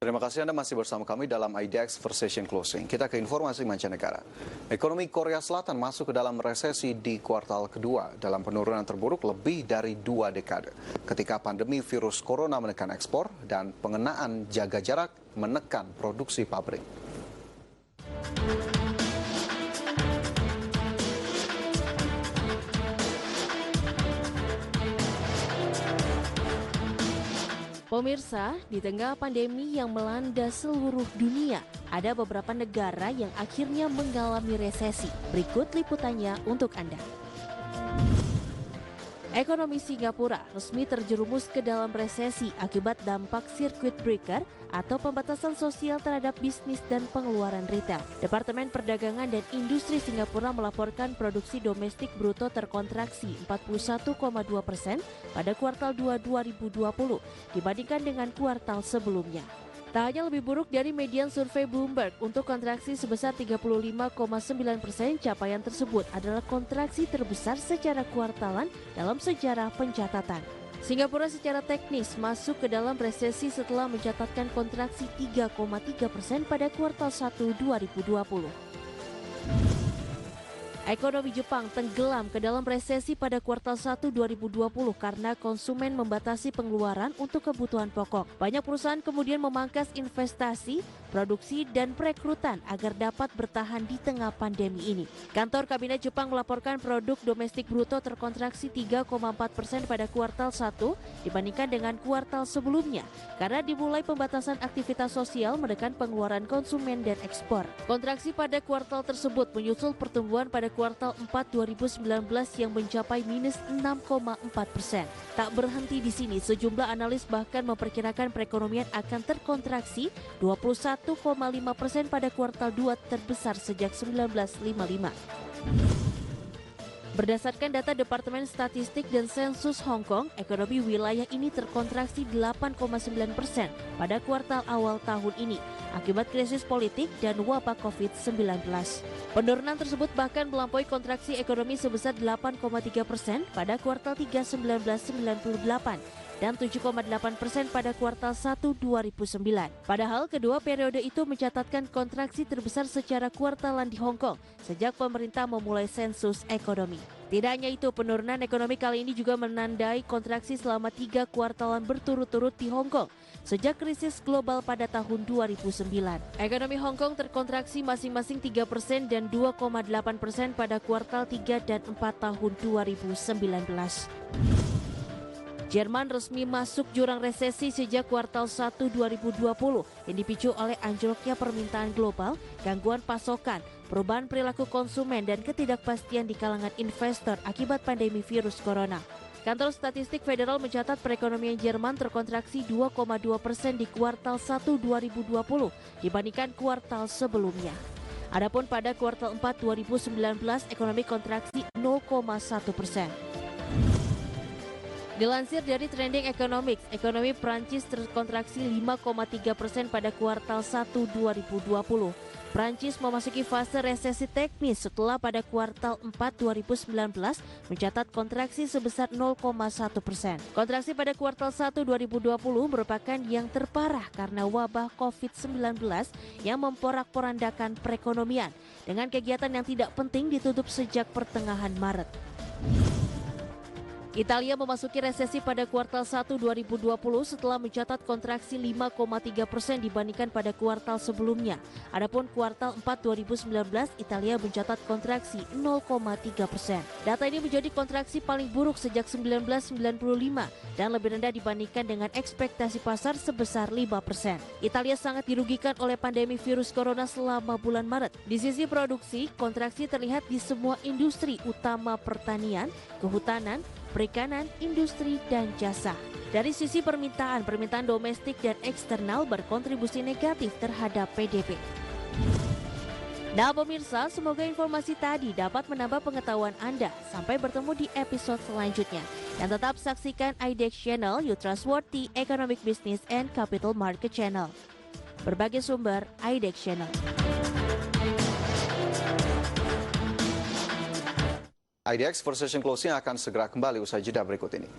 Terima kasih Anda masih bersama kami dalam IDX First Session Closing. Kita ke informasi mancanegara. Ekonomi Korea Selatan masuk ke dalam resesi di kuartal kedua dalam penurunan terburuk lebih dari 2 dekade. Ketika pandemi virus corona menekan ekspor dan pengenaan jaga jarak menekan produksi pabrik. Pemirsa, di tengah pandemi yang melanda seluruh dunia, ada beberapa negara yang akhirnya mengalami resesi. Berikut liputannya untuk Anda. Ekonomi Singapura resmi terjerumus ke dalam resesi akibat dampak circuit breaker atau pembatasan sosial terhadap bisnis dan pengeluaran retail. Departemen Perdagangan dan Industri Singapura melaporkan produksi domestik bruto terkontraksi 41,2% pada kuartal 2 2020 dibandingkan dengan kuartal sebelumnya. Tak hanya lebih buruk dari median survei Bloomberg untuk kontraksi sebesar 35,9%, capaian tersebut adalah kontraksi terbesar secara kuartalan dalam sejarah pencatatan. Singapura secara teknis masuk ke dalam resesi setelah mencatatkan kontraksi 3,3% pada kuartal 1 2020. Ekonomi Jepang tenggelam ke dalam resesi pada kuartal 1 2020 karena konsumen membatasi pengeluaran untuk kebutuhan pokok. Banyak perusahaan kemudian memangkas investasi, produksi, dan perekrutan agar dapat bertahan di tengah pandemi ini. Kantor Kabinet Jepang melaporkan produk domestik bruto terkontraksi 3,4% pada kuartal 1 dibandingkan dengan kuartal sebelumnya karena dimulai pembatasan aktivitas sosial menekan pengeluaran konsumen dan ekspor. Kontraksi pada kuartal tersebut menyusul pertumbuhan pada kuartal 4 2019 yang mencapai minus 6,4%. Tak berhenti di sini, sejumlah analis bahkan memperkirakan perekonomian akan terkontraksi 21,5% pada kuartal 2 terbesar sejak 1955. Berdasarkan data Departemen Statistik dan Sensus Hong Kong, ekonomi wilayah ini terkontraksi 8,9% pada kuartal awal tahun ini akibat krisis politik dan wabah COVID-19. Penurunan tersebut bahkan melampaui kontraksi ekonomi sebesar 8,3% pada kuartal 3 1998 dan 7,8% pada kuartal 1 2009. Padahal kedua periode itu mencatatkan kontraksi terbesar secara kuartalan di Hong Kong sejak pemerintah memulai sensus ekonomi. Tidak hanya itu, penurunan ekonomi kali ini juga menandai kontraksi selama 3 kuartalan berturut-turut di Hong Kong sejak krisis global pada tahun 2009. Ekonomi Hong Kong terkontraksi masing-masing 3% dan 2,8% pada kuartal 3 dan 4 tahun 2019. Jerman resmi masuk jurang resesi sejak kuartal 1 2020 yang dipicu oleh anjloknya permintaan global, gangguan pasokan, perubahan perilaku konsumen, dan ketidakpastian di kalangan investor akibat pandemi virus corona. Kantor Statistik Federal mencatat perekonomian Jerman terkontraksi 2,2% di kuartal 1 2020 dibandingkan kuartal sebelumnya. Adapun pada kuartal 4 2019 ekonomi kontraksi 0,1%. Dilansir dari Trending Economics, ekonomi Prancis terkontraksi 5,3% pada kuartal 1 2020. Prancis memasuki fase resesi teknis setelah pada kuartal 4 2019 mencatat kontraksi sebesar 0,1%. Kontraksi pada kuartal 1 2020 merupakan yang terparah karena wabah COVID-19 yang memporak-porandakan perekonomian dengan kegiatan yang tidak penting ditutup sejak pertengahan Maret. Italia memasuki resesi pada kuartal 1 2020 setelah mencatat kontraksi 5,3% dibandingkan pada kuartal sebelumnya. Adapun kuartal 4 2019, Italia mencatat kontraksi 0,3%. Data ini menjadi kontraksi paling buruk sejak 1995 dan lebih rendah dibandingkan dengan ekspektasi pasar sebesar 5%. Italia sangat dirugikan oleh pandemi virus corona selama bulan Maret. Di sisi produksi, kontraksi terlihat di semua industri utama pertanian, kehutanan, perikanan, industri, dan jasa. Dari sisi permintaan domestik dan eksternal berkontribusi negatif terhadap PDB. Nah pemirsa, semoga informasi tadi dapat menambah pengetahuan Anda. Sampai bertemu di episode selanjutnya. Dan tetap saksikan IDX Channel, your trustworthy economic business and capital market channel. Berbagai sumber, IDX Channel. IDX First Session Closing akan segera kembali usai jeda berikut ini.